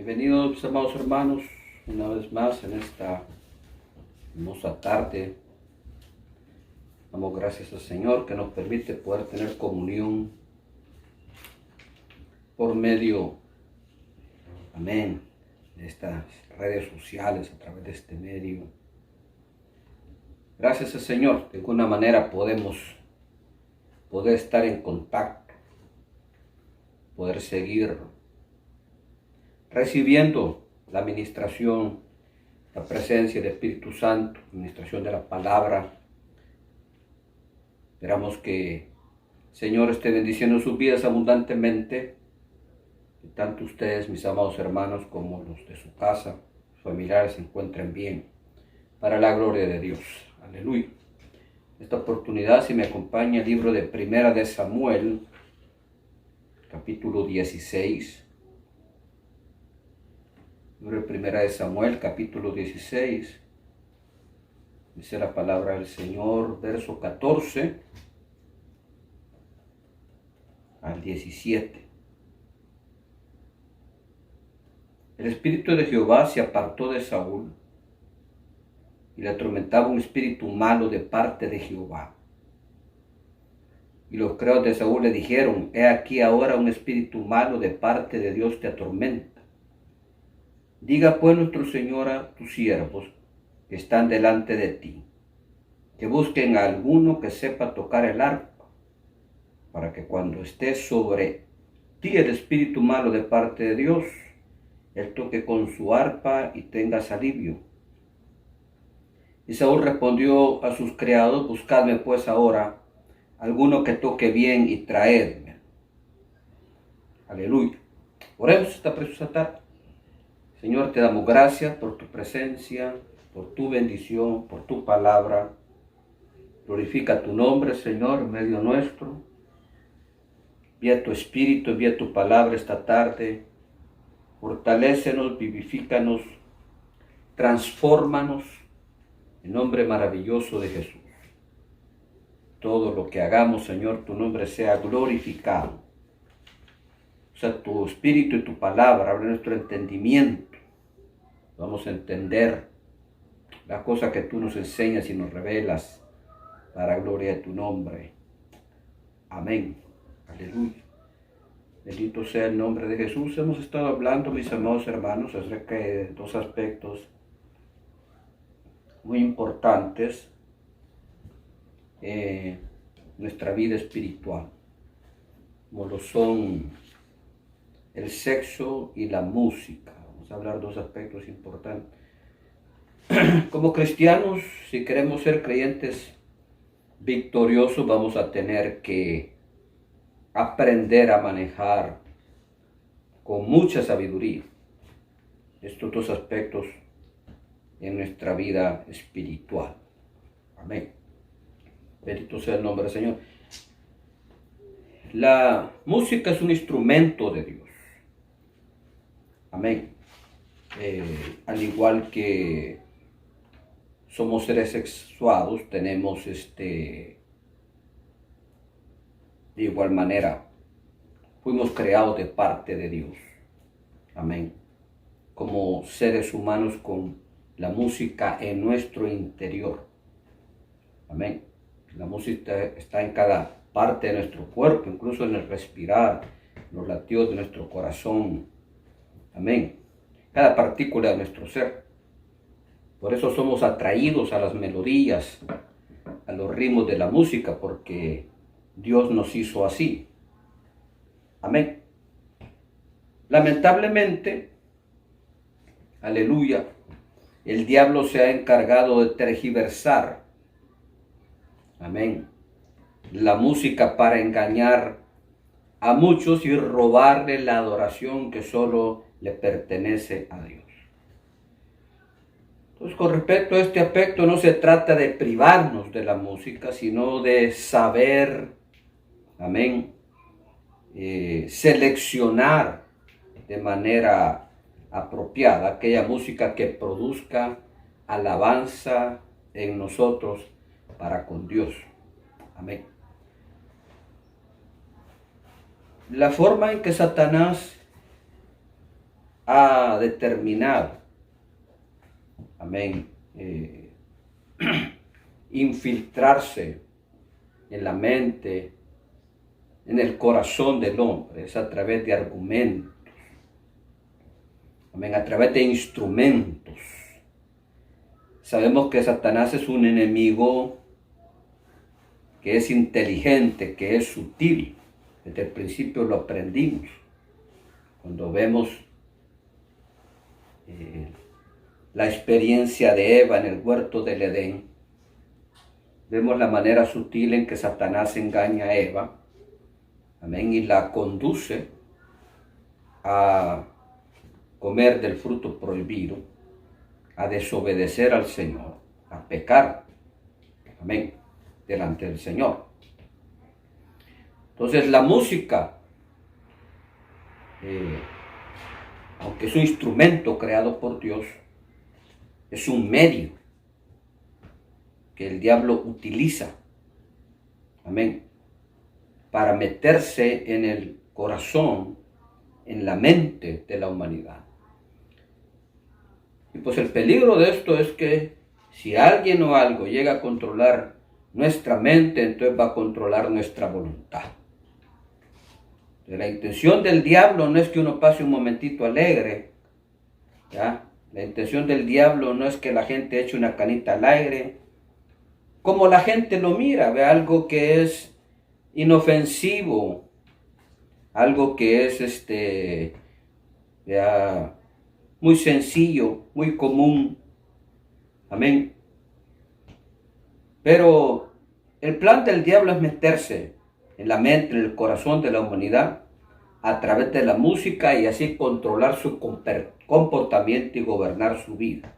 Bienvenidos, mis amados hermanos, una vez más en esta hermosa tarde. Damos gracias al Señor que nos permite poder tener comunión por medio, amén, de estas redes sociales, a través de este medio. Gracias al Señor, de alguna manera podemos poder estar en contacto, poder seguir recibiendo la administración, la presencia del Espíritu Santo, la administración de la palabra. Esperamos que el Señor esté bendiciendo sus vidas abundantemente, que tanto ustedes, mis amados hermanos, como los de su casa, sus familiares, se encuentren bien, para la gloria de Dios. Aleluya. Esta oportunidad, si me acompaña el libro de Primera de Samuel, capítulo 16. Libro de Primera de Samuel, capítulo 16. Dice la palabra del Señor, verso 14 al 17. El espíritu de Jehová se apartó de Saúl, y le atormentaba un espíritu malo de parte de Jehová. Y los criados de Saúl le dijeron: he aquí ahora un espíritu malo de parte de Dios te atormenta. Diga pues nuestro Señor a tus siervos que están delante de ti, que busquen a alguno que sepa tocar el arpa, para que cuando esté sobre ti el espíritu malo de parte de Dios, él toque con su arpa y tengas alivio. Y Saúl respondió a sus criados: buscadme pues ahora alguno que toque bien y traedme. Aleluya. Oremos esta preciosa tarde. Señor, te damos gracias por tu presencia, por tu bendición, por tu palabra. Glorifica tu nombre, Señor, en medio nuestro. Envía tu Espíritu, envía tu palabra esta tarde. Fortalécenos, vivifícanos, transfórmanos en nombre maravilloso de Jesús. Todo lo que hagamos, Señor, tu nombre sea glorificado. O sea, tu Espíritu y tu palabra, abre nuestro entendimiento. Vamos a entender las cosas que tú nos enseñas y nos revelas para gloria de tu nombre. Amén. Aleluya. Bendito sea el nombre de Jesús. Hemos estado hablando, mis amados hermanos, acerca de dos aspectos muy importantes en nuestra vida espiritual, como lo son el sexo y la música. Vamos a hablar de dos aspectos importantes. Como cristianos, si queremos ser creyentes victoriosos, vamos a tener que aprender a manejar con mucha sabiduría estos dos aspectos en nuestra vida espiritual. Amén. Bendito sea el nombre del Señor. La música es un instrumento de Dios. Amén. Al igual que somos seres sexuados, tenemos de igual manera, fuimos creados de parte de Dios. Amén. Como seres humanos con la música en nuestro interior. Amén. La música está en cada parte de nuestro cuerpo, incluso en el respirar, en los latidos de nuestro corazón. Amén. Cada partícula de nuestro ser. Por eso somos atraídos a las melodías, a los ritmos de la música, porque Dios nos hizo así. Amén. Lamentablemente, aleluya, el diablo se ha encargado de tergiversar, amén, la música para engañar a muchos y robarle la adoración que solo le pertenece a Dios. Entonces, con respecto a este aspecto, no se trata de privarnos de la música, sino de saber, amén, seleccionar de manera apropiada aquella música que produzca alabanza en nosotros para con Dios. Amén. La forma en que Satanás ha determinado, amén, infiltrarse en la mente, en el corazón del hombre, es a través de argumentos, amén, a través de instrumentos. Sabemos que Satanás es un enemigo que es inteligente, que es sutil. Desde el principio lo aprendimos. Cuando vemos la experiencia de Eva en el huerto del Edén, vemos la manera sutil en que Satanás engaña a Eva, amén, y la conduce a comer del fruto prohibido, a desobedecer al Señor, a pecar, amén, delante del Señor. Entonces la música, aunque es un instrumento creado por Dios, es un medio que el diablo utiliza, amén, para meterse en el corazón, en la mente de la humanidad. Y pues el peligro de esto es que si alguien o algo llega a controlar nuestra mente, entonces va a controlar nuestra voluntad. La intención del diablo no es que uno pase un momentito alegre, ¿ya? La intención del diablo no es que la gente eche una canita al aire, como la gente lo mira, ve algo que es inofensivo, algo que es ya, muy sencillo, muy común, amén. Pero el plan del diablo es meterse en la mente, en el corazón de la humanidad, a través de la música y así controlar su comportamiento y gobernar su vida.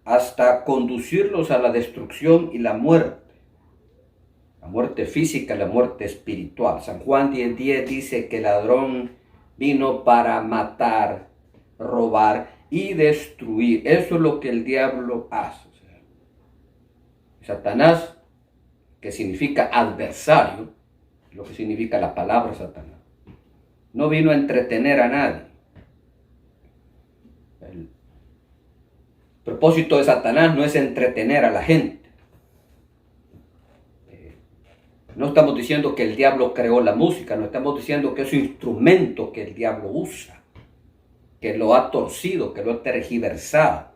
Hasta conducirlos a la destrucción y la muerte física y la muerte espiritual. San Juan 10:10 dice que el ladrón vino para matar, robar y destruir. Eso es lo que el diablo hace. Satanás, que significa adversario, lo que significa la palabra Satanás, no vino a entretener a nadie. El propósito de Satanás no es entretener a la gente. No estamos diciendo que el diablo creó la música, no estamos diciendo que es un instrumento que el diablo usa, que lo ha torcido, que lo ha tergiversado,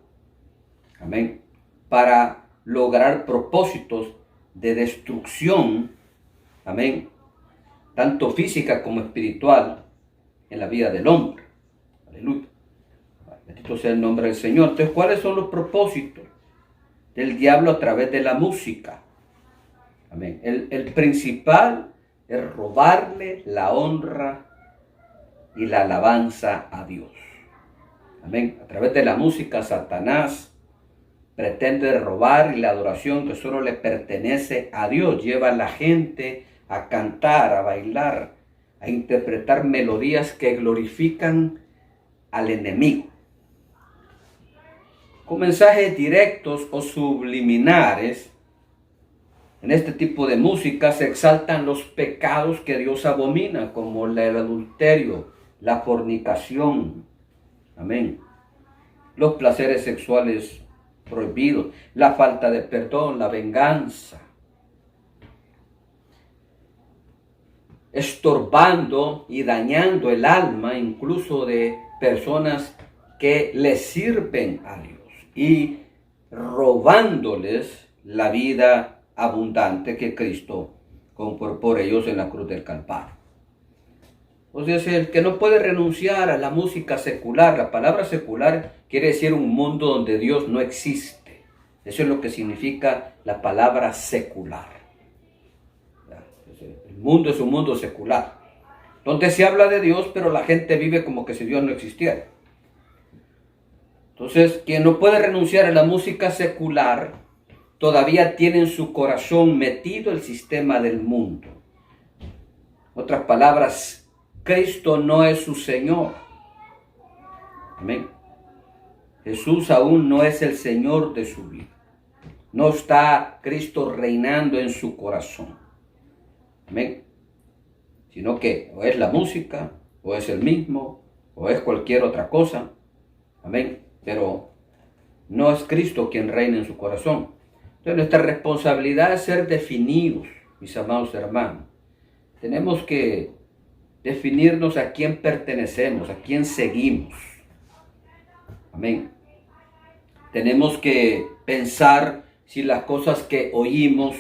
amén, para lograr propósitos de destrucción, amén, tanto física como espiritual en la vida del hombre. Aleluya. Bendito sea el nombre del Señor. Entonces, ¿cuáles son los propósitos del diablo a través de la música? Amén. El principal es robarle la honra y la alabanza a Dios. Amén. A través de la música, Satanás pretende robar la adoración que solo le pertenece a Dios. Lleva a la gente a cantar, a bailar, a interpretar melodías que glorifican al enemigo. Con mensajes directos o subliminares, en este tipo de música se exaltan los pecados que Dios abomina, como el adulterio, la fornicación, amén, los placeres sexuales prohibidos, la falta de perdón, la venganza, estorbando y dañando el alma incluso de personas que le sirven a Dios y robándoles la vida abundante que Cristo compró por ellos en la cruz del Calvario. O sea, es el que no puede renunciar a la música secular. La palabra secular quiere decir un mundo donde Dios no existe. Eso es lo que significa la palabra secular. El mundo es un mundo secular, donde se habla de Dios, pero la gente vive como que si Dios no existiera. Entonces, quien no puede renunciar a la música secular, todavía tiene en su corazón metido el sistema del mundo. Otras palabras, Cristo no es su Señor. Amén. Jesús aún no es el Señor de su vida. No está Cristo reinando en su corazón. Amén. Sino que o es la música o es el mismo, o es cualquier otra cosa. Amén. Pero no es Cristo quien reina en su corazón. Entonces nuestra responsabilidad es ser definidos, mis amados hermanos. Tenemos que definirnos a quién pertenecemos, a quién seguimos. Amén. Tenemos que pensar si las cosas que oímos,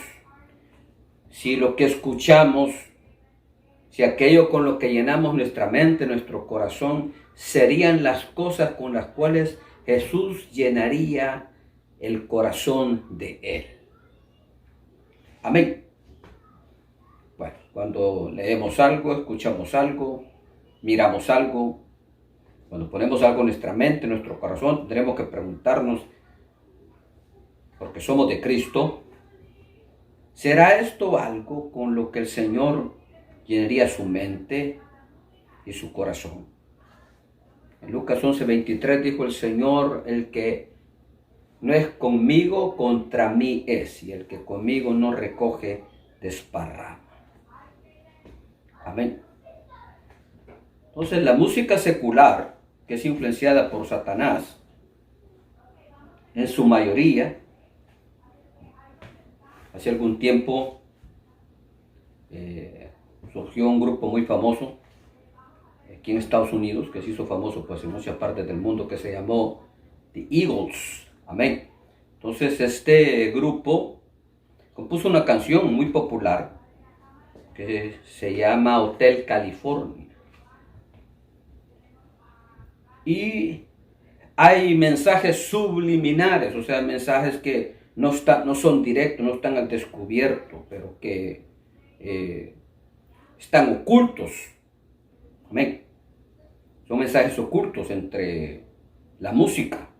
si lo que escuchamos, si aquello con lo que llenamos nuestra mente, nuestro corazón, serían las cosas con las cuales Jesús llenaría el corazón de él. Amén. Bueno, cuando leemos algo, escuchamos algo, miramos algo, cuando ponemos algo en nuestra mente, en nuestro corazón, tendremos que preguntarnos, porque somos de Cristo, ¿será esto algo con lo que el Señor llenaría su mente y su corazón? En Lucas 11:23 dijo el Señor, el que no es conmigo, contra mí es, y el que conmigo no recoge, desparrama. Amén. Entonces la música secular, que es influenciada por Satanás, en su mayoría, hace algún tiempo surgió un grupo muy famoso aquí en Estados Unidos, que se hizo famoso pues en muchas partes del mundo, que se llamó The Eagles. Amén. Entonces este grupo compuso una canción muy popular que se llama Hotel California. Y hay mensajes subliminares, o sea, mensajes que no son directos, no están al descubierto, pero que están ocultos. Amén. Son mensajes ocultos entre la música.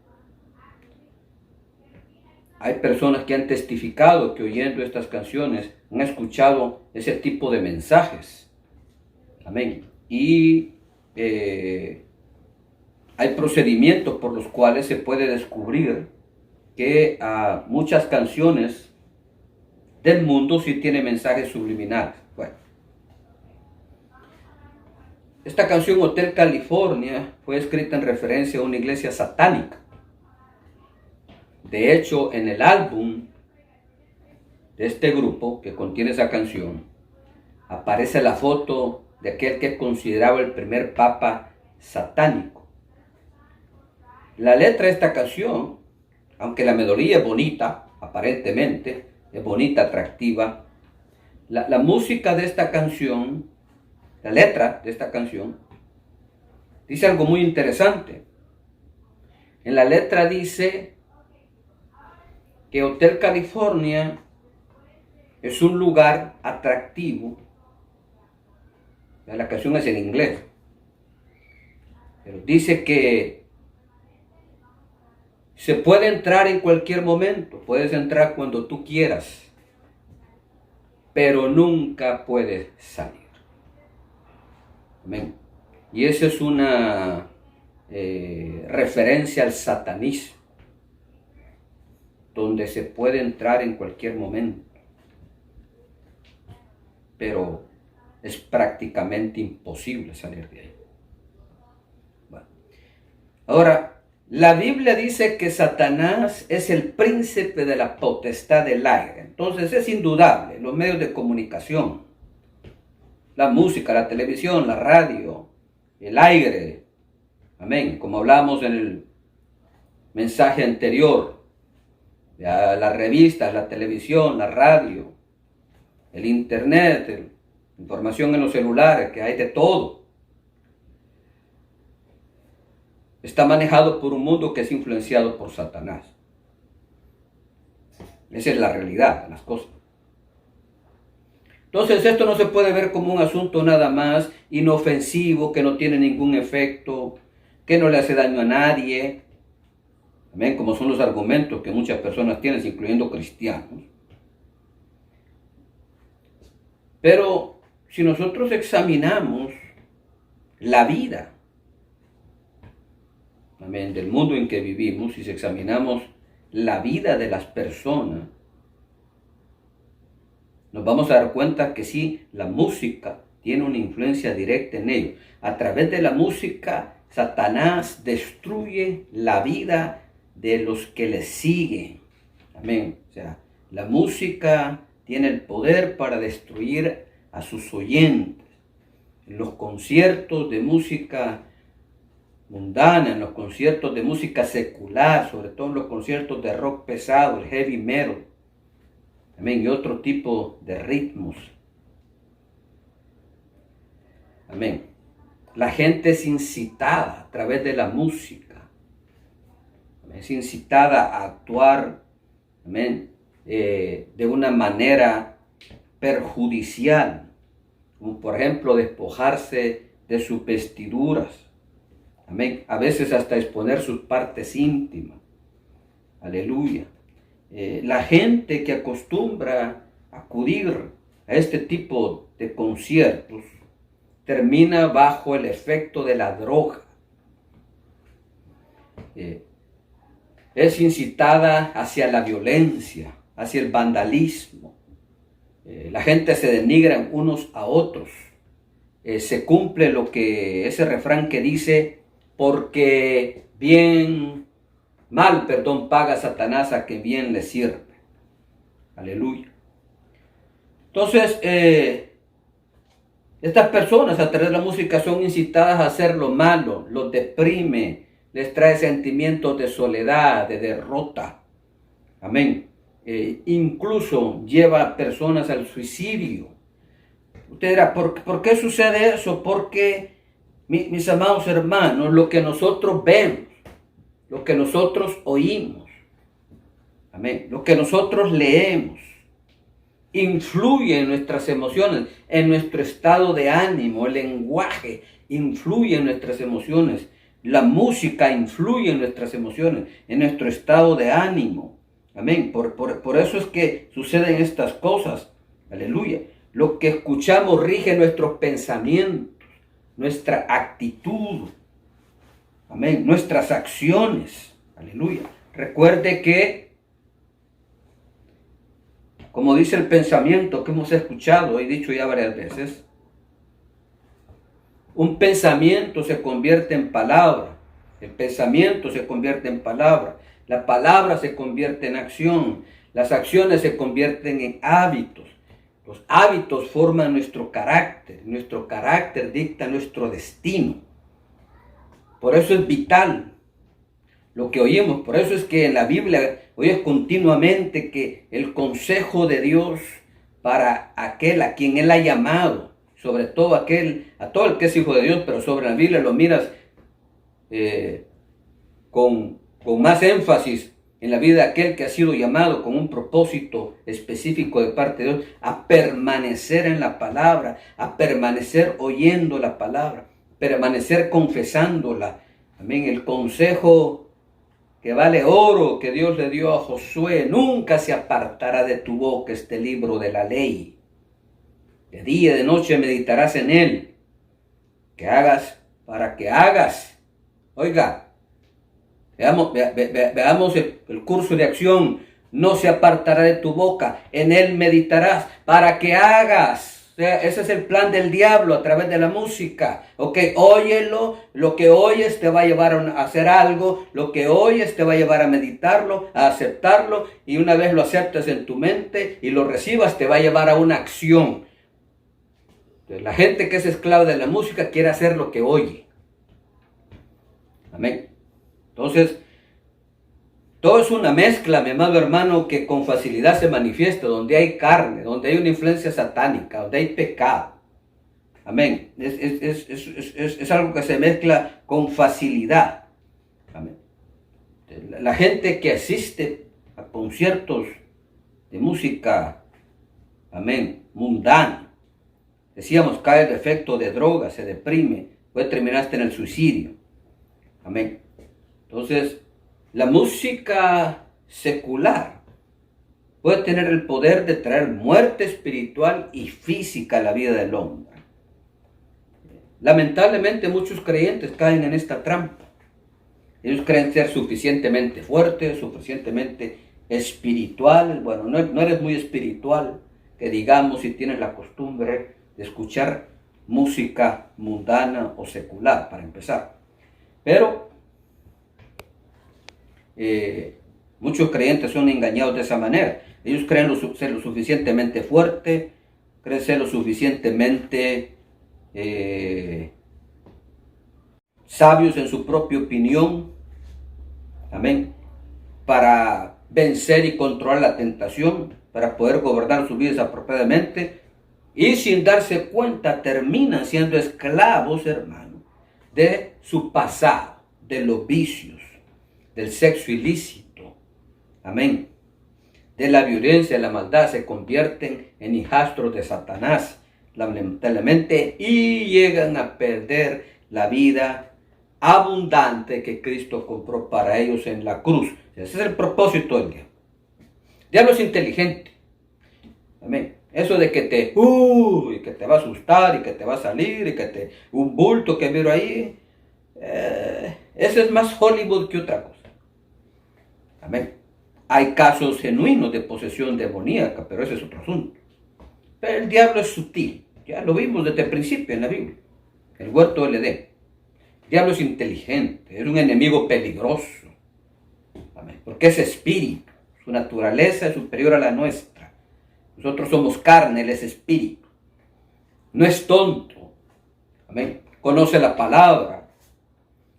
Hay personas que han testificado que oyendo estas canciones han escuchado ese tipo de mensajes. Amén. Y hay procedimientos por los cuales se puede descubrir que muchas canciones del mundo sí tienen mensajes subliminales. Bueno, esta canción Hotel California fue escrita en referencia a una iglesia satánica. De hecho, en el álbum de este grupo que contiene esa canción, aparece la foto de aquel que es considerado el primer papa satánico. La letra de esta canción, aunque la melodía es bonita, aparentemente, es bonita, atractiva, la música de esta canción, la letra de esta canción, dice algo muy interesante. En la letra dice que Hotel California es un lugar atractivo. La canción es en inglés, pero dice que se puede entrar en cualquier momento, puedes entrar cuando tú quieras, pero nunca puedes salir. Amén. Y esa es una referencia al satanismo, donde se puede entrar en cualquier momento, pero es prácticamente imposible salir de ahí. Bueno. Ahora, la Biblia dice que Satanás es el príncipe de la potestad del aire. Entonces es indudable, los medios de comunicación, la música, la televisión, la radio, el aire, amén, como hablamos en el mensaje anterior, las revistas, la televisión, la radio, el internet, información en los celulares, que hay de todo. Está manejado por un mundo que es influenciado por Satanás. Esa es la realidad de las cosas. Entonces esto no se puede ver como un asunto nada más inofensivo, que no tiene ningún efecto, que no le hace daño a nadie. Amén, como son los argumentos que muchas personas tienen, incluyendo cristianos. Pero si nosotros examinamos la vida, amén, del mundo en que vivimos, y si examinamos la vida de las personas, nos vamos a dar cuenta que sí, la música tiene una influencia directa en ellos. A través de la música, Satanás destruye la vida de los que le siguen. Amén. O sea, la música tiene el poder para destruir a sus oyentes. En los conciertos de música mundana, en los conciertos de música secular, sobre todo en los conciertos de rock pesado, el heavy metal, amén, y otro tipo de ritmos. Amén. La gente es incitada a través de la música. Amén. Es incitada a actuar, amén, de una manera perjudicial, como por ejemplo despojarse de sus vestiduras. Amén. A veces hasta exponer sus partes íntimas. Aleluya. La gente que acostumbra a acudir a este tipo de conciertos termina bajo el efecto de la droga. Es incitada hacia la violencia, hacia el vandalismo. La gente se denigra unos a otros. Se cumple lo que ese refrán que dice, porque paga Satanás a que bien le sirve. Aleluya. Entonces, estas personas a través de la música son incitadas a hacer lo malo, los deprime, les trae sentimientos de soledad, de derrota. Amén. Incluso lleva a personas al suicidio. Usted dirá, ¿por qué sucede eso? Porque, mis amados hermanos, lo que nosotros vemos, lo que nosotros oímos, amén, lo que nosotros leemos, influye en nuestras emociones, en nuestro estado de ánimo. El lenguaje influye en nuestras emociones. La música influye en nuestras emociones, en nuestro estado de ánimo. Amén. Por eso es que suceden estas cosas. Aleluya. Lo que escuchamos rige nuestros pensamientos, nuestra actitud. Amén. Nuestras acciones. Aleluya. Recuerde que, como dice el pensamiento que hemos escuchado y dicho ya varias veces, un pensamiento se convierte en palabra. El pensamiento se convierte en palabra. La palabra se convierte en acción. Las acciones se convierten en hábitos. Los hábitos forman nuestro carácter. Nuestro carácter dicta nuestro destino. Por eso es vital lo que oímos. Por eso es que en la Biblia oyes continuamente que el consejo de Dios para aquel a quien Él ha llamado, sobre todo a todo el que es hijo de Dios, pero sobre la Biblia lo miras con más énfasis en la vida de aquel que ha sido llamado con un propósito específico de parte de Dios, a permanecer en la palabra, a permanecer oyendo la palabra, permanecer confesándola. Amén. El consejo que vale oro que Dios le dio a Josué: nunca se apartará de tu boca este libro de la ley. De día y de noche meditarás en él. Para que hagas. Oiga, veamos el curso de acción. No se apartará de tu boca, en él meditarás, para que hagas. O sea, ese es el plan del diablo a través de la música. Ok, óyelo, lo que oyes te va a llevar a hacer algo, lo que oyes te va a llevar a meditarlo, a aceptarlo, y una vez lo aceptes en tu mente y lo recibas, te va a llevar a una acción. Entonces, la gente que es esclava de la música quiere hacer lo que oye. Amén. Entonces, todo es una mezcla, mi amado hermano, que con facilidad se manifiesta, donde hay carne, donde hay una influencia satánica, donde hay pecado. Amén. Es algo que se mezcla con facilidad. Amén. La gente que asiste a conciertos de música, amén, mundana, decíamos, cae el efecto de droga, se deprime, puede terminar hasta en el suicidio. Amén. Entonces, la música secular puede tener el poder de traer muerte espiritual y física a la vida del hombre. Lamentablemente muchos creyentes caen en esta trampa. Ellos creen ser suficientemente fuertes, suficientemente espirituales. Bueno, no eres muy espiritual, que digamos, si tienes la costumbre de escuchar música mundana o secular, para empezar. Pero muchos creyentes son engañados de esa manera. Ellos creen ser lo suficientemente fuerte, creen ser lo suficientemente sabios en su propia opinión, amén, para vencer y controlar la tentación, para poder gobernar sus vidas apropiadamente, y sin darse cuenta terminan siendo esclavos, hermano, de su pasado, de los vicios, del sexo ilícito, amén, de la violencia, de la maldad. Se convierten en hijastros de Satanás, lamentablemente, y llegan a perder la vida abundante que Cristo compró para ellos en la cruz. Ese es el propósito del diablo. El diablo es inteligente. Amén. Eso de que te va a asustar y que te va a salir y que un bulto que miro ahí, eso es más Hollywood que otra cosa. Amén. Hay casos genuinos de posesión demoníaca, pero ese es otro asunto. Pero el diablo es sutil. Ya lo vimos desde el principio en la Biblia. El huerto del Edén. El diablo es inteligente, es un enemigo peligroso. Amén. Porque es espíritu. Su naturaleza es superior a la nuestra. Nosotros somos carne, él es espíritu. No es tonto. Amén. Conoce la palabra.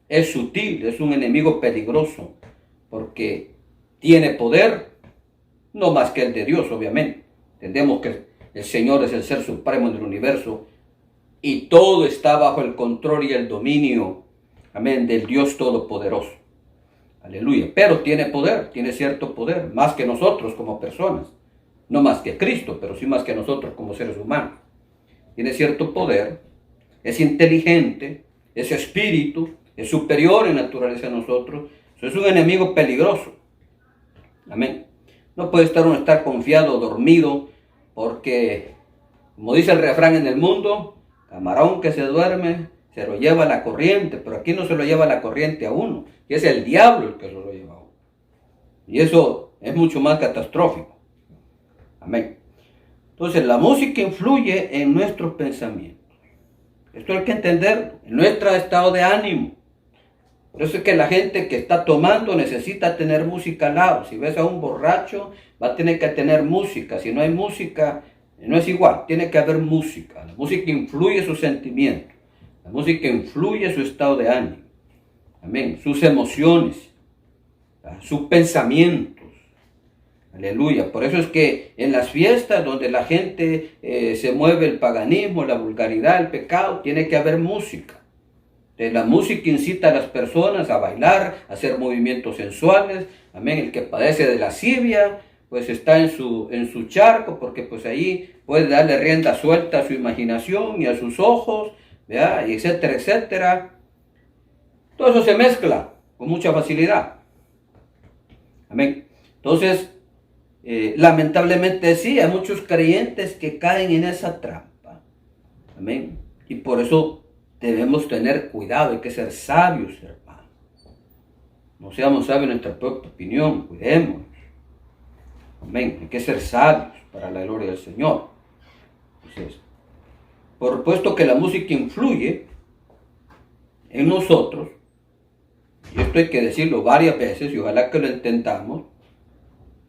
Es sutil, es un enemigo peligroso. Porque tiene poder, no más que el de Dios, obviamente. Entendemos que el Señor es el ser supremo del universo y todo está bajo el control y el dominio, amén, del Dios Todopoderoso. Aleluya. Pero tiene poder, tiene cierto poder, más que nosotros como personas. No más que Cristo, pero sí más que nosotros como seres humanos. Tiene cierto poder, es inteligente, es espíritu, es superior en naturaleza a nosotros. Eso es un enemigo peligroso. Amén. No puede uno estar confiado o dormido, porque, como dice el refrán en el mundo, camarón que se duerme se lo lleva la corriente, pero aquí no se lo lleva la corriente a uno, y es el diablo el que se lo lleva a uno. Y eso es mucho más catastrófico. Amén. Entonces la música influye en nuestros pensamientos. Esto hay que entenderlo, en nuestro estado de ánimo. Por eso es que la gente que está tomando necesita tener música al lado. Si ves a un borracho, va a tener que tener música. Si no hay música, no es igual. Tiene que haber música. La música influye sus sentimientos. La música influye su estado de ánimo. Amén. Sus emociones, sus pensamientos. Aleluya. Por eso es que en las fiestas donde la gente se mueve el paganismo, la vulgaridad, el pecado, tiene que haber música. La música incita a las personas a bailar, a hacer movimientos sensuales. Amén. El que padece de lascivia, pues está en su charco, porque pues ahí puede darle rienda suelta a su imaginación y a sus ojos, ¿verdad? Y etcétera, etcétera. Todo eso se mezcla con mucha facilidad. Amén. Entonces, lamentablemente sí, hay muchos creyentes que caen en esa trampa. Amén. Y por eso debemos tener cuidado, hay que ser sabios, hermanos. No seamos sabios en nuestra propia opinión, cuidemos. Amén. Hay que ser sabios para la gloria del Señor. Entonces, por supuesto que la música influye en nosotros, y esto hay que decirlo varias veces, y ojalá que lo entendamos,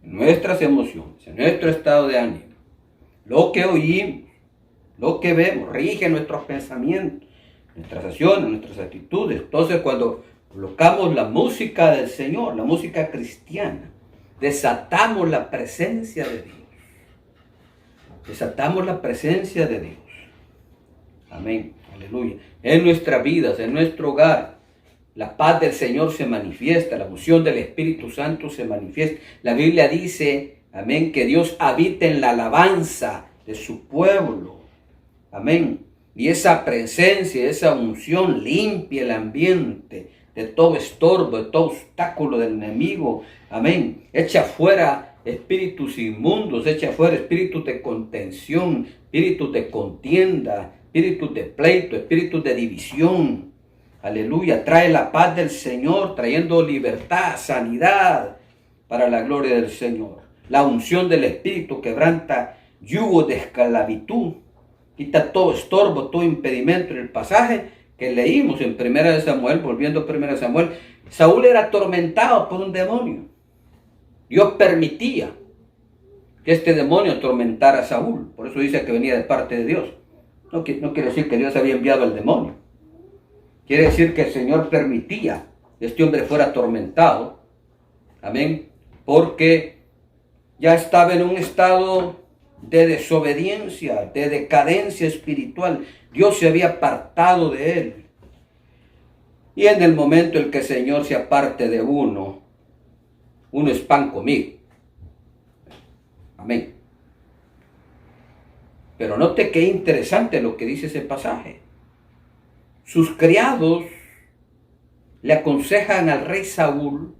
en nuestras emociones, en nuestro estado de ánimo. Lo que oímos, lo que vemos, rige nuestros pensamientos, nuestras acciones, nuestras actitudes. Entonces, cuando colocamos la música del Señor, la música cristiana, desatamos la presencia de Dios. Desatamos la presencia de Dios. Amén. Aleluya. En nuestras vidas, en nuestro hogar, la paz del Señor se manifiesta, la unción del Espíritu Santo se manifiesta. La Biblia dice, amén, que Dios habita en la alabanza de su pueblo. Amén. Y esa presencia, esa unción limpia el ambiente de todo estorbo, de todo obstáculo del enemigo. Amén. Echa fuera espíritus inmundos, echa fuera espíritus de contención, espíritus de contienda, espíritus de pleito, espíritus de división. Aleluya. Trae la paz del Señor, trayendo libertad, sanidad para la gloria del Señor. La unción del Espíritu quebranta yugo de esclavitud. quita todo estorbo, todo impedimento. En el pasaje que leímos en 1 Samuel, volviendo a 1 Samuel, Saúl era atormentado por un demonio. Dios permitía que este demonio atormentara a Saúl. Por eso dice que venía de parte de Dios. No quiere decir que Dios había enviado al demonio. Quiere decir que el Señor permitía que este hombre fuera atormentado. Amén. Porque ya estaba en un estado de desobediencia, de decadencia espiritual. Dios se había apartado de él. Y en el momento en que el Señor se aparte de uno es pan comido. Amén. Pero note qué interesante lo que dice ese pasaje. Sus criados le aconsejan al rey Saúl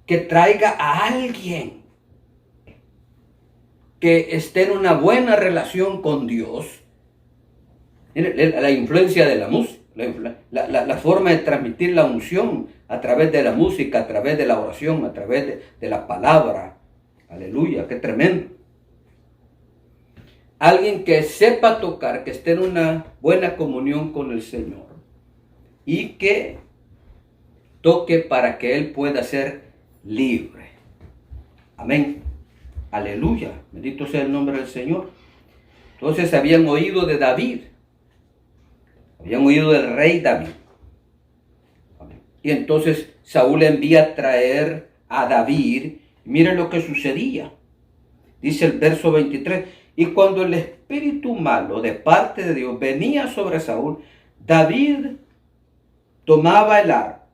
que traiga a alguien que esté en una buena relación con Dios. La influencia de la música, la forma de transmitir la unción a través de la música, a través de la oración, a través de la palabra. Aleluya, qué tremendo. Alguien que sepa tocar, que esté en una buena comunión con el Señor y que toque para que Él pueda ser libre. Amén. Aleluya. Bendito sea el nombre del Señor. Entonces habían oído de David. Habían oído del rey David. Amén. Y entonces Saúl envía a traer a David. Miren lo que sucedía. Dice el verso 23. Y cuando el espíritu malo de parte de Dios venía sobre Saúl, David tomaba el arpa,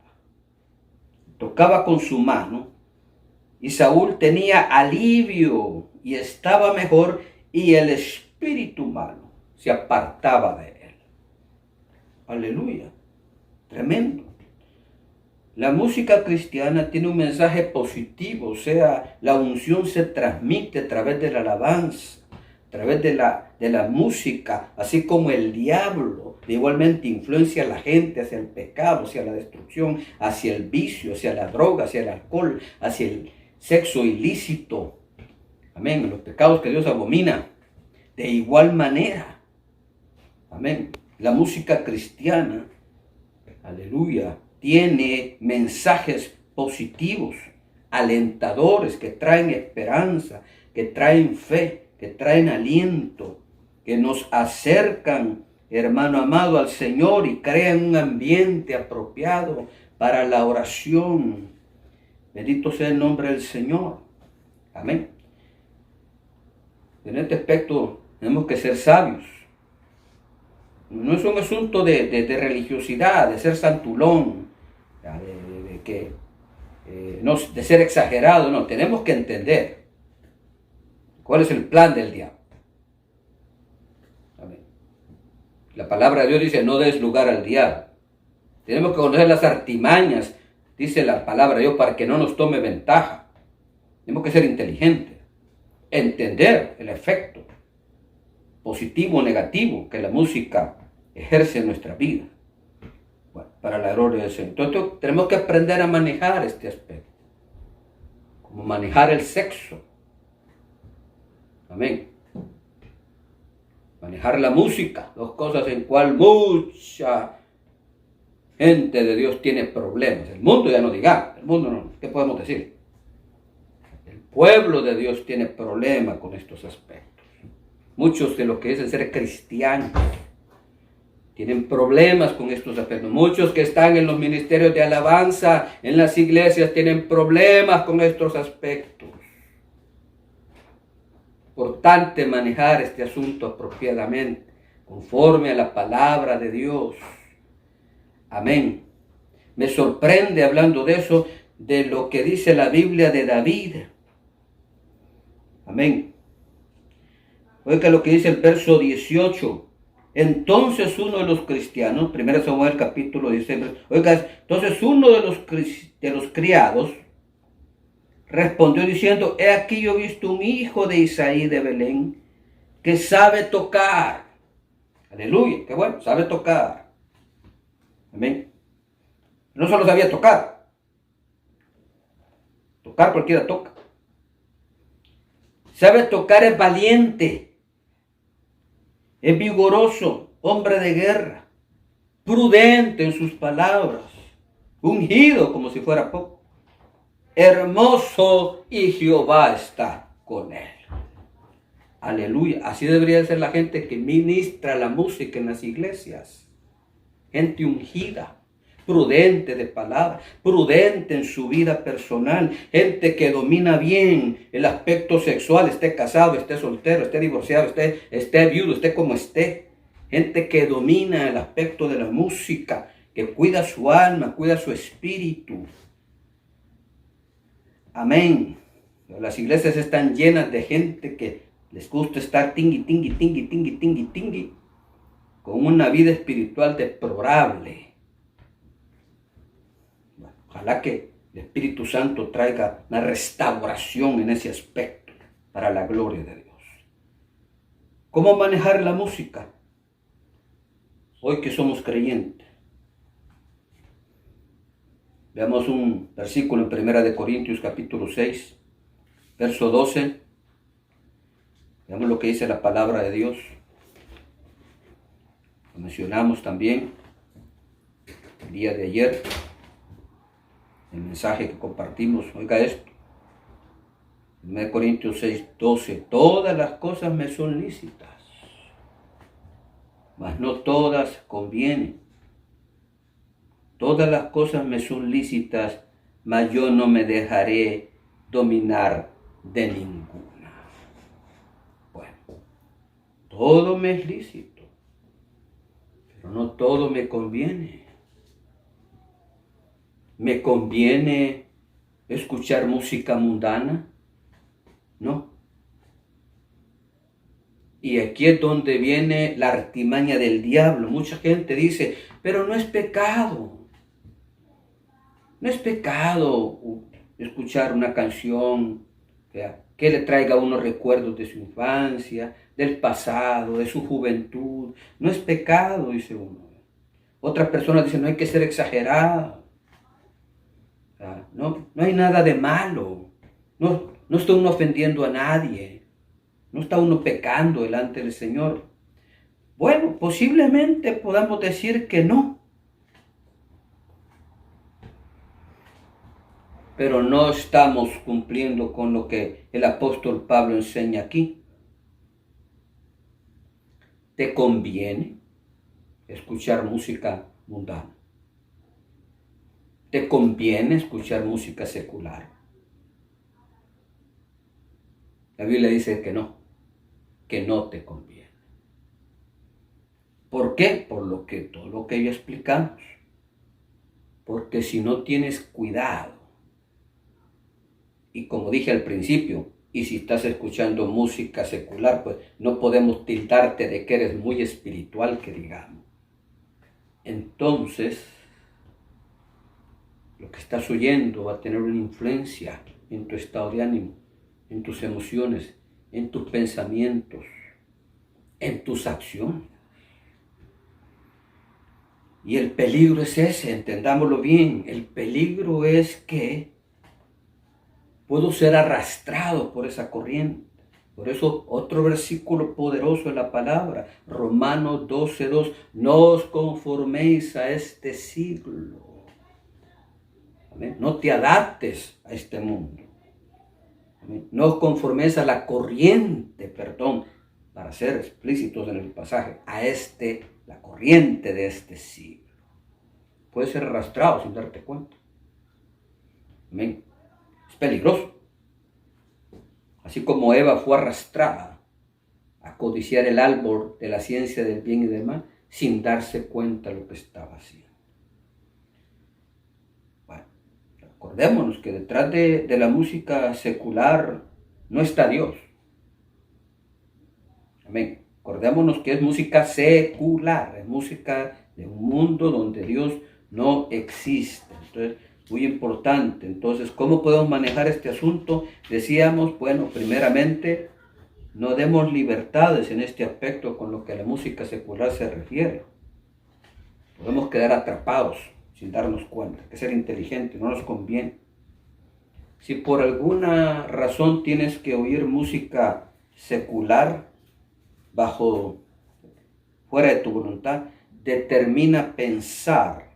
tocaba con su mano, y Saúl tenía alivio y estaba mejor, y el espíritu malo se apartaba de él. Aleluya. Tremendo. La música cristiana tiene un mensaje positivo, o sea, la unción se transmite a través de la alabanza, a través de la música, así como el diablo igualmente influencia a la gente hacia el pecado, hacia la destrucción, hacia el vicio, hacia la droga, hacia el alcohol, hacia el sexo ilícito. Amén. Los pecados que Dios abomina. De igual manera. Amén. La música cristiana, aleluya, tiene mensajes positivos, alentadores, que traen esperanza, que traen fe, que traen aliento, que nos acercan, hermano amado, al Señor y crean un ambiente apropiado para la oración. Bendito sea el nombre del Señor. Amén. En este aspecto tenemos que ser sabios. No es un asunto de religiosidad, de ser santulón, de ser exagerado. No, tenemos que entender cuál es el plan del diablo. Amén. La palabra de Dios dice, no des lugar al diablo. Tenemos que conocer las artimañas, dice la palabra de Dios, para que no nos tome ventaja. Tenemos que ser inteligentes, entender el efecto positivo o negativo que la música ejerce en nuestra vida. Bueno, para la gloria del Señor. Entonces tenemos que aprender a manejar este aspecto, como manejar el sexo. Amén. Manejar la música, dos cosas en cual mucha gente de Dios tiene problemas. El mundo ya no digamos, el mundo no, ¿qué podemos decir? El pueblo de Dios tiene problemas con estos aspectos. Muchos de los que dicen ser cristianos tienen problemas con estos aspectos. Muchos que están en los ministerios de alabanza, en las iglesias, tienen problemas con estos aspectos. Importante manejar este asunto apropiadamente, conforme a la palabra de Dios. Amén. Me sorprende, hablando de eso, de lo que dice la Biblia de David. Amén. Oiga lo que dice el verso 18. Entonces uno de los cristianos, 1 Samuel capítulo 16, oiga, entonces uno de los criados respondió diciendo, he aquí yo he visto un hijo de Isaí de Belén que sabe tocar. Aleluya, qué bueno, sabe tocar. Amén. No solo sabía tocar. Tocar cualquiera toca. Sabe tocar, es valiente. es vigoroso, hombre de guerra, prudente en sus palabras, ungido como si fuera poco, hermoso, y Jehová está con él. Aleluya. Así debería ser la gente que ministra la música en las iglesias. Gente ungida, prudente de palabra, prudente en su vida personal, gente que domina bien el aspecto sexual, esté casado, esté soltero, esté divorciado, esté viudo, esté como esté. Gente que domina el aspecto de la música, que cuida su alma, cuida su espíritu. Amén. Las iglesias están llenas de gente que les gusta estar tingui, con una vida espiritual deplorable. Ojalá que el Espíritu Santo traiga una restauración en ese aspecto para la gloria de Dios. ¿Cómo manejar la música? Hoy que somos creyentes. Veamos un versículo en 1 Corintios capítulo 6, verso 12. Veamos lo que dice la palabra de Dios. Lo mencionamos también el día de ayer. El mensaje que compartimos, oiga esto. 1 Corintios 6, 12. Todas las cosas me son lícitas, mas no todas convienen. Todas las cosas me son lícitas, mas yo no me dejaré dominar de ninguna. Bueno, todo me es lícito, pero no todo me conviene. ¿Me conviene escuchar música mundana? No. Y aquí es donde viene la artimaña del diablo. Mucha gente dice, pero no es pecado. No es pecado escuchar una canción que le traiga unos recuerdos de su infancia, del pasado, de su juventud. No es pecado, dice uno. Otras personas dicen, no hay que ser exagerado. No hay nada de malo. No está uno ofendiendo a nadie. No está uno pecando delante del Señor. Bueno, posiblemente podamos decir que no. Pero no estamos cumpliendo con lo que el apóstol Pablo enseña aquí. ¿Te conviene escuchar música mundana? ¿Te conviene escuchar música secular? La Biblia dice que no te conviene. ¿Por qué? Todo lo que ya explicamos. Porque si no tienes cuidado, y como dije al principio, y si estás escuchando música secular, pues no podemos tildarte de que eres muy espiritual, que digamos. Entonces, lo que estás oyendo va a tener una influencia en tu estado de ánimo, en tus emociones, en tus pensamientos, en tus acciones. Y el peligro es ese, entendámoslo bien. El peligro es que puedo ser arrastrado por esa corriente. Por eso otro versículo poderoso de la palabra, Romanos 12:2, no os conforméis a este siglo. Amén. No te adaptes a este mundo. Amén. No os conforméis a la corriente, para ser explícitos en el pasaje, la corriente de este siglo. Puedes ser arrastrado sin darte cuenta. Amén. Es peligroso. Así como Eva fue arrastrada a codiciar el árbol de la ciencia del bien y del mal sin darse cuenta de lo que estaba haciendo. Bueno, acordémonos que detrás de la música secular no está Dios. Amén. Acordémonos que es música secular, es música de un mundo donde Dios no existe. Entonces, muy importante. Entonces, ¿cómo podemos manejar este asunto? Decíamos, bueno, primeramente, no demos libertades en este aspecto con lo que a la música secular se refiere. Podemos quedar atrapados sin darnos cuenta. Hay que ser inteligente, no nos conviene. Si por alguna razón tienes que oír música secular bajo fuera de tu voluntad, determina pensar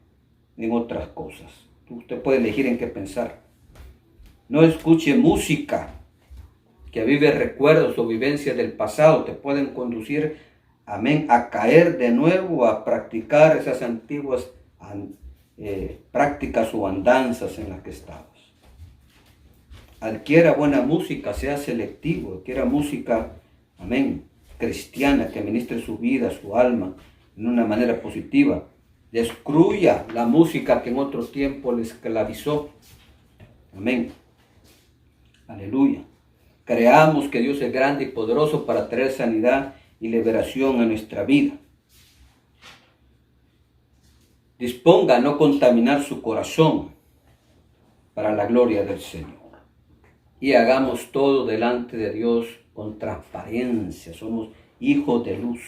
en otras cosas. Usted puede elegir en qué pensar. No escuche música que vive recuerdos o vivencias del pasado, te pueden conducir, amén, a caer de nuevo, a practicar esas antiguas prácticas o andanzas en las que estabas. Adquiera buena música, sea selectivo, adquiera música, amén, cristiana, que ministre su vida, su alma, en una manera positiva. Destruya la música que en otro tiempo le esclavizó. Amén. Aleluya. Creamos que Dios es grande y poderoso para traer sanidad y liberación a nuestra vida. Disponga a no contaminar su corazón para la gloria del Señor. Y hagamos todo delante de Dios con transparencia. Somos hijos de luz.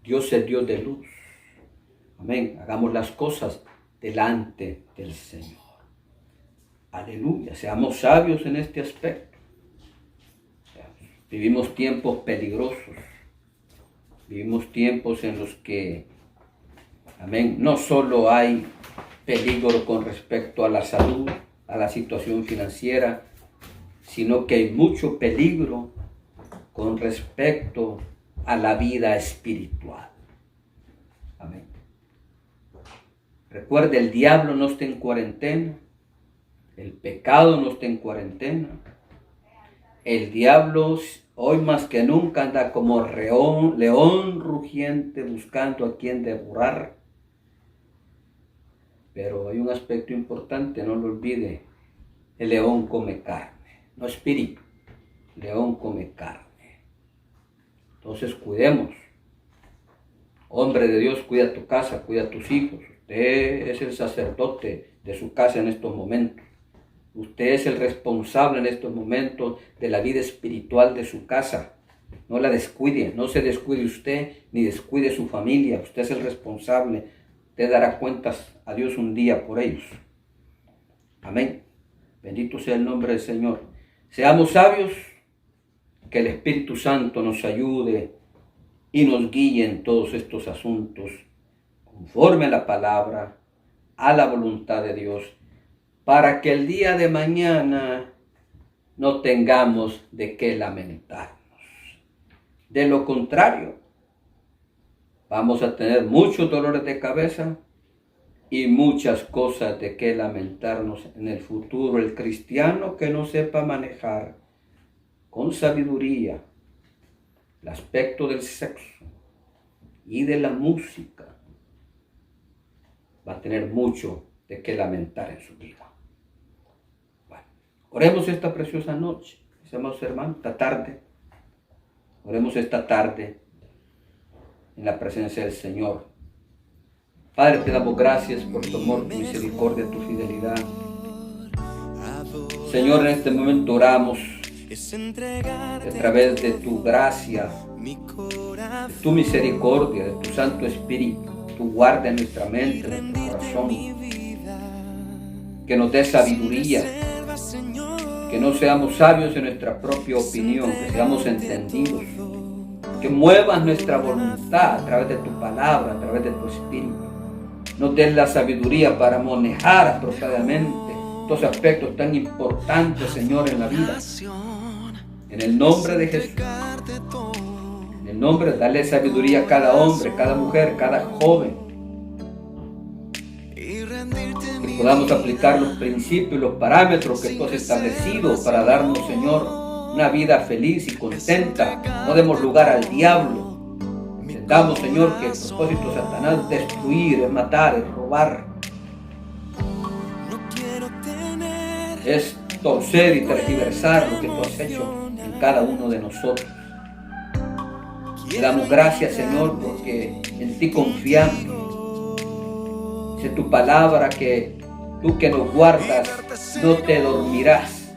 Dios es Dios de luz. Amén. Hagamos las cosas delante del Señor. Aleluya. Seamos sabios en este aspecto. Vivimos tiempos peligrosos. Vivimos tiempos en los que, amén, no solo hay peligro con respecto a la salud, a la situación financiera, sino que hay mucho peligro con respecto a la vida espiritual. Amén. Recuerde, el diablo no está en cuarentena, el pecado no está en cuarentena. El diablo hoy más que nunca anda como león rugiente buscando a quien devorar. Pero hay un aspecto importante, no lo olvide, el león come carne. No espíritu, león come carne. Entonces cuidemos. Hombre de Dios, cuida tu casa, cuida tus hijos. Usted es el sacerdote de su casa en estos momentos. Usted es el responsable en estos momentos de la vida espiritual de su casa. No la descuide, no se descuide usted ni descuide su familia. Usted es el responsable. Usted dará cuentas a Dios un día por ellos. Amén. Bendito sea el nombre del Señor. Seamos sabios, que el Espíritu Santo nos ayude y nos guíe en todos estos asuntos, conforme a la palabra, a la voluntad de Dios, para que el día de mañana no tengamos de qué lamentarnos. De lo contrario, vamos a tener muchos dolores de cabeza y muchas cosas de qué lamentarnos en el futuro. El cristiano que no sepa manejar con sabiduría el aspecto del sexo y de la música va a tener mucho de qué lamentar en su vida. Bueno, oremos esta preciosa noche, mis amados hermanos, esta tarde. Oremos esta tarde en la presencia del Señor. Padre, te damos gracias por tu amor, tu misericordia, tu fidelidad. Señor, en este momento oramos a través de tu gracia, de tu misericordia, de tu Santo Espíritu. Tú guarda en nuestra mente, en nuestro corazón, que nos dé sabiduría, que no seamos sabios en nuestra propia opinión, que seamos entendidos, que muevas nuestra voluntad a través de tu palabra, a través de tu Espíritu. Nos des la sabiduría para manejar apropiadamente estos aspectos tan importantes, Señor, en la vida. En el nombre de Jesús. En el nombre, dale sabiduría a cada hombre, cada mujer, cada joven. Que podamos aplicar los principios y los parámetros que tú has establecido para darnos, Señor, una vida feliz y contenta. No demos lugar al diablo. Entendamos, Señor, que el propósito de Satanás es destruir, es matar, es robar. Es torcer y tergiversar lo que tú has hecho en cada uno de nosotros. Te damos gracias, Señor, porque en ti confiamos. Dice tu palabra que tú que nos guardas no te dormirás,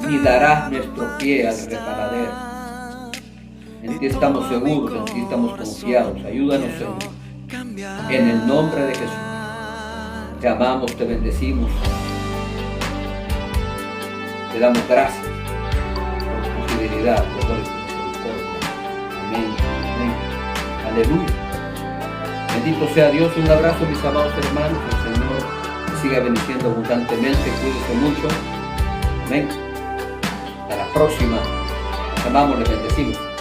ni darás nuestro pie al resbaladero. En ti estamos seguros, en ti estamos confiados. Ayúdanos, Señor. En el nombre de Jesús. Te amamos, te bendecimos. Te damos gracias por tu fidelidad, por tu misericordia. Amén. Amén. Aleluya. Bendito sea Dios. Un abrazo, mis amados hermanos. El Señor siga bendiciendo abundantemente. Cuídense mucho. Amén. Hasta la próxima. Les amamos, les bendecimos.